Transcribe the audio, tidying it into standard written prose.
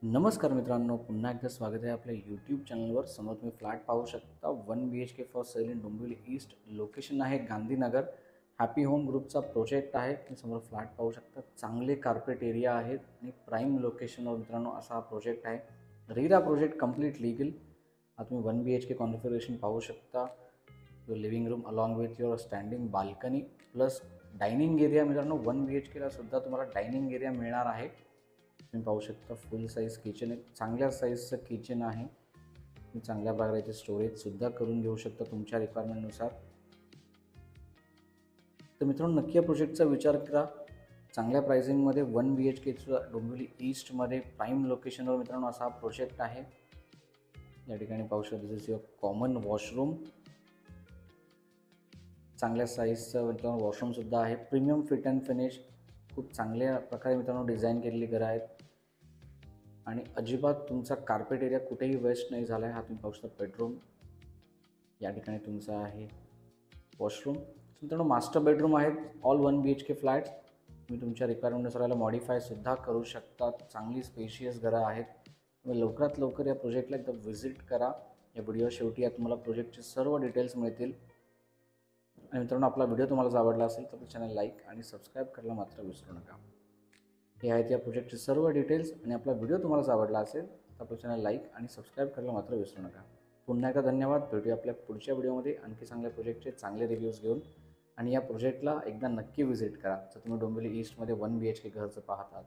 नमस्कार मित्रांनो, पुन्हा एकदा स्वागत आहे आपल्या यूट्यूब चॅनलवर. समोर तुम्ही फ्लॅट पाहू शकता. 1 BHK for sale in Dombivli east. Location आहे गांधीनगर. हॅपी होम ग्रुपचा प्रोजेक्ट आहे. तुम्ही समोर फ्लॅट पाहू शकता. चांगले कार्पेट एरिया आहेत आणि प्राईम लोकेशनवर मित्रांनो असा हा प्रोजेक्ट आहे. रीरा प्रोजेक्ट कंप्लीट लीगल. तुम्ही 1 BHK कॉन्फिगरेशन पाहू शकता. Your living room along with your standing balcony plus dining area. मित्रांनो 1 BHKला सुद्धा तुम्हाला डायनिंग एरिया मिळणार आहे. तुम्ही पाहू शकता फुल साईज किचन आहे. चांगल्या साईजचं किचन आहे. तुम्ही चांगल्या प्रकारे स्टोरेजसुद्धा करून घेऊ शकता तुमच्या रिक्वायरमेंटनुसार. तर मित्रांनो नक्की या प्रोजेक्टचा विचार करा. चांगल्या प्राइसिंगमध्ये 1 BHKचं डोंबिवली ईस्टमध्ये प्राईम लोकेशनवर मित्रांनो असा हा प्रोजेक्ट आहे. या ठिकाणी पाहू शकता दिस इज युअर कॉमन वॉशरूम. चांगल्या साईजचं मित्रांनो वॉशरूमसुद्धा आहे. Premium fit and finish. खूप चांगल्या प्रकारे मित्रांनो डिझाईन केलेली घरं आहेत आणि अजिबात तुमचा कार्पेट एरिया कुठेही वेस्ट नाही झाला आहे. हा तुम्ही पाहू शकता बेडरूम. या ठिकाणी तुमचा आहे वॉशरूम. मित्रांनो मास्टर बेडरूम आहेत. All 1 BHK flats. तुम्ही तुमच्या रिक्वायरमेंटनुसार याला मॉडिफायसुद्धा करू शकता. चांगली स्पेशियस घरं आहेत. तुम्ही लवकरात लवकर या प्रोजेक्टला एकदा व्हिजिट करा. या व्हिडिओ शेवटी या तुम्हाला प्रोजेक्टचे सर्व डिटेल्स मिळतील. आणि मित्रांनो आपला व्हिडिओ तुम्हाला आवडला असेल तर चॅनल लाईक आणि सबस्क्राईब करायला मात्र विसरू नका. हे आहेत या प्रोजेक्टचे सर्व डिटेल्स. आणि आपला व्हिडिओ तुम्हाला आवडला असेल तर आपलं चॅनल लाईक आणि सबस्क्राईब करायला मात्र विसरू नका. पुन्हा एकदा धन्यवाद. भेटूया आपल्या पुढच्या व्हिडिओमध्ये आणखी चांगल्या प्रोजेक्टचे चांगले रिव्ह्यूज घेऊन. आणि या प्रोजेक्टला एकदा नक्की व्हिजिट करा जर तुम्ही डोंबिवली ईस्टमध्ये 1 BHK घरचं पाहतात.